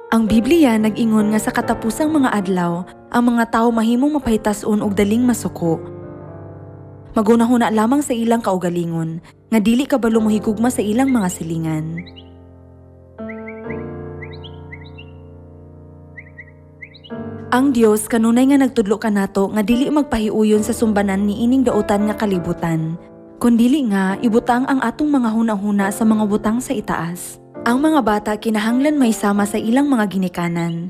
Ang Biblia nag-ingon nga sa katapusang mga adlaw, ang mga tawo mahimong mapahitas-on og daling masuko. Magunahuna lamang sa ilang kaugalingon, nga dili kabalo mohigugma sa ilang mga silingan. Ang Dios kanunay nga nagtudlo kanato nga dili magpahiuyon sa sumbanan ni ining dautan nga kalibutan, kundili nga ibutang ang atong mga hunahuna sa mga butang sa itaas. Ang mga bata kinahanglan maisama sa ilang mga ginikanan.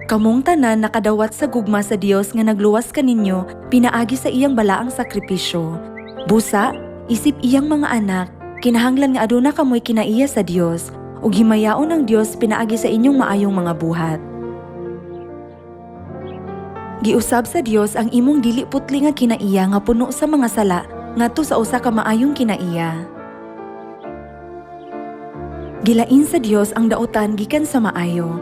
Kamong tanan nakadawat sa gugma sa Dios nga nagluwas kaninyo pinaagi sa iyang balaang sakripisyo. Busa, isip iyang mga anak, kinahanglan nga aduna kamoy kinaiya sa Dios, ug himayaon ang Dios pinaagi sa inyong maayong mga buhat. Giusab sa Dios ang imong dili putli nga kinaiya nga puno sa mga sala ngadto sa usa ka maayong kinaiya. Gilain sa Dios ang dautan gikan sa maayo.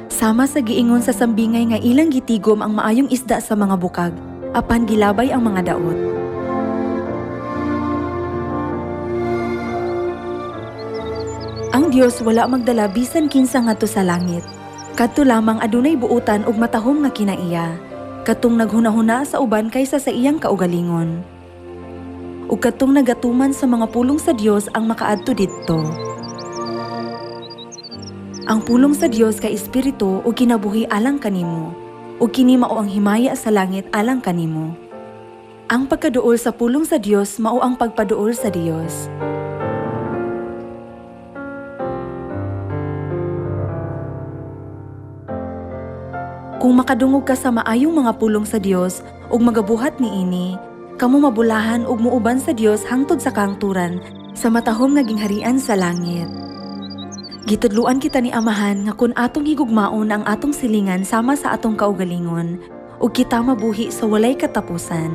Sama sa giingon sa sambingay nga ilang gitigom ang maayong isda sa mga bukag, apan gilabay ang mga daot. Ang Dios wala magdala bisan kinsa ngadto sa langit. Kadto lamang adunay buutan ug matahom nga kinaiya, katong naghunahuna sa uban kaysa sa iyang kaugalingon. Ug katong nagatuman sa mga pulong sa Dios ang makaadto didto. Ang pulong sa Dios kay espiritu ug kinabuhi alang kanimo, ug kini mao ang himaya sa langit alang kanimo. Ang pagkaduol sa pulong sa Dios mao ang pagpaduol sa Dios. Kung makadungog ka sa maayong mga pulong sa Dios ug magabuhat niini, kamo mabulahan ug muuban sa Dios hangtod sa kahangturan sa matahom nga gingharian sa langit. Gitudluan kita ni Amahan nga kun atong higugmaon ang atong silingan sama sa atong kaugalingon ug kita mabuhi sa walay katapusan.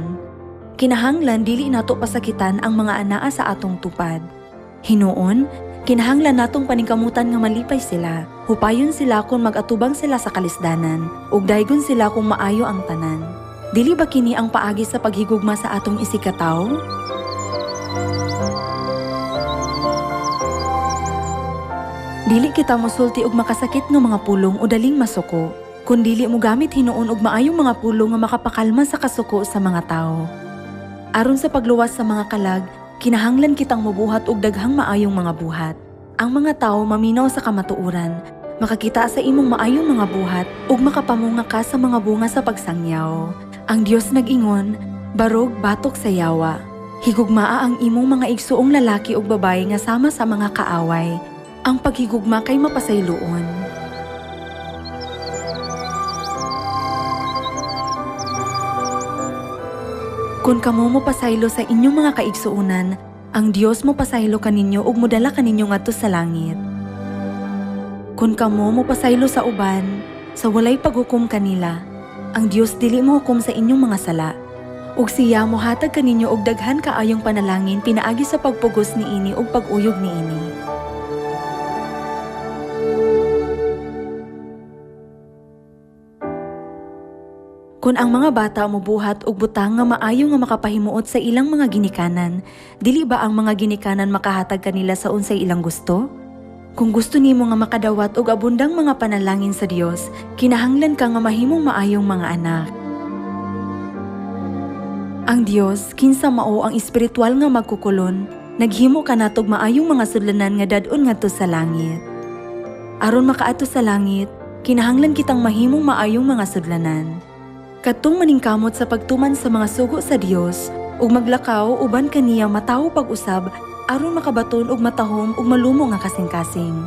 Kinahanglan dili nato pasakitan ang mga anaa sa atong tupad. Hinuon, kinahanglan natong paningkamutan nga malipay sila. Hupayon sila kung mag-atubang sila sa kalisdanan ug daygon sila kung maayo ang tanan. Dili ba kini ang paagi sa paghigugma sa atong isikataw? Dili kita mosulti og makasakit nga mga pulong o daling masuko, kun dili mo gamit hinuon og maayong mga pulong nga makapakalma sa kasuko sa mga tao. Aron sa pagluwas sa mga kalag, kinahanglan kitang mabuhat og daghang maayong mga buhat. Ang mga tao maminaw sa kamatuoran, makakita sa imong maayong mga buhat ug makapamunga ka sa mga bunga sa pagsangyaw. Ang Dios nag-ingon, barog batok sa yawa. Higugmaa ang imong mga igsuong lalaki ug babaye nga sama sa mga kaaway. Ang paghigugma kay mapasayloon. Kung kamo mo pasaylo sa inyong mga kaigsuunan, ang Dios mo pasaylo kaninyo ug modala kaninyo ngadto sa langit. Kung kamo mo pasaylo sa uban, sa walay paghukom kanila, ang Dios dili mo hukom sa inyong mga sala. Ug siya mohatag kaninyo og daghan kaayong panalangin pinaagi sa pagpugos niini ug pag-uyog niini. Kung ang mga bata mobuhat og butang nga maayo nga makapahimuot sa ilang mga ginikanan, dili ba ang mga ginikanan makahatag kanila sa unsay ilang gusto? Kung gusto nimo nga makadawat og abundang mga panalangin sa Dios, kinahanglan ka nga mahimong maayong mga anak. Ang Dios, kinsa mao ang espiritual nga magkukulon, naghimo kanatog maayong mga sudlanan nga dadon ngadto sa langit. Aron makaadto sa langit, kinahanglan kitang mahimong maayong mga sudlanan. Kadtong maningkamot sa pagtuman sa mga sugo sa Dios, ug maglakaw uban kaniya matawo pag-usab aron makabaton og matahom ug malumo nga kasing-kasing.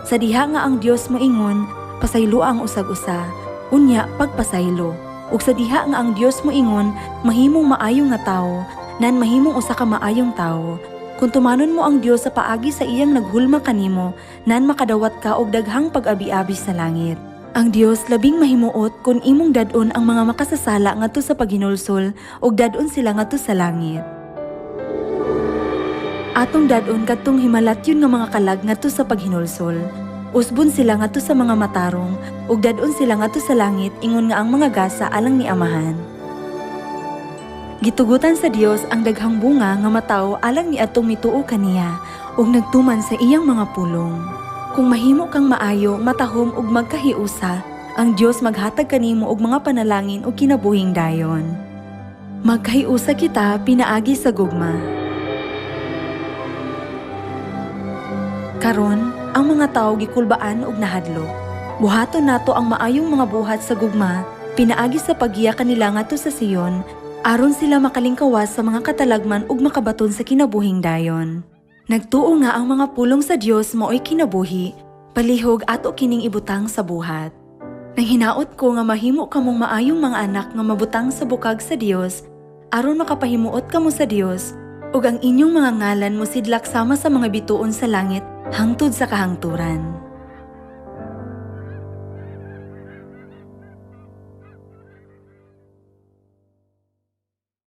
Sa diha nga ang Dios moingon, pasaylo ang usag-usa, unya pagpasaylo. Ug sa diha nga ang Dios moingon, mahimong maayong nga tawo, nan mahimong usa ka maayong tawo. Kung tumanon mo ang Dios sa paagi sa iyang naghulma kanimo, nan makadawat ka og daghang pag-abi-abi sa langit. Ang Dios labing mahimuot kung imong dadon ang mga makasasala ngadto sa paghinulsol ug dadon sila ngadto sa langit. Atong dadon kadtong himalatyon nga mga kalag ngadto sa paghinulsol. Usbon sila ngadto sa mga matarong ug dadon sila ngadto sa langit ingon nga ang mga gasa alang ni Amahan. Gitugutan sa Dios ang daghang bunga nga mataw alang ni atong mituo kaniya ug nagtuman sa iyang mga pulong. Kung mahimo kang maayo, matahom ug magkahiusa, ang Dios maghatag kanimo og mga panalangin ug kinabuhing dayon. Magkahiusa kita pinaagi sa gugma. Karon, ang mga tawo gikulbaan ug nahadlok. Buhaton nato ang maayong mga buhat sa gugma, pinaagi sa paggiya kanila ngadto sa Sion, aron sila makalingkawas sa mga katalagman ug makabaton sa kinabuhing dayon. Nagtuo nga ang mga pulong sa Dios mao'y kinabuhi, palihog ato kining ibutang sa buhat. Nang hinaot ko nga mahimo kamong maayong mga anak nga mabutang sa bukag sa Dios, aron makapahimuot kamo sa Dios, ug ang inyong mga ngalan mosidlak sama sa mga bituon sa langit hangtod sa kahangturan.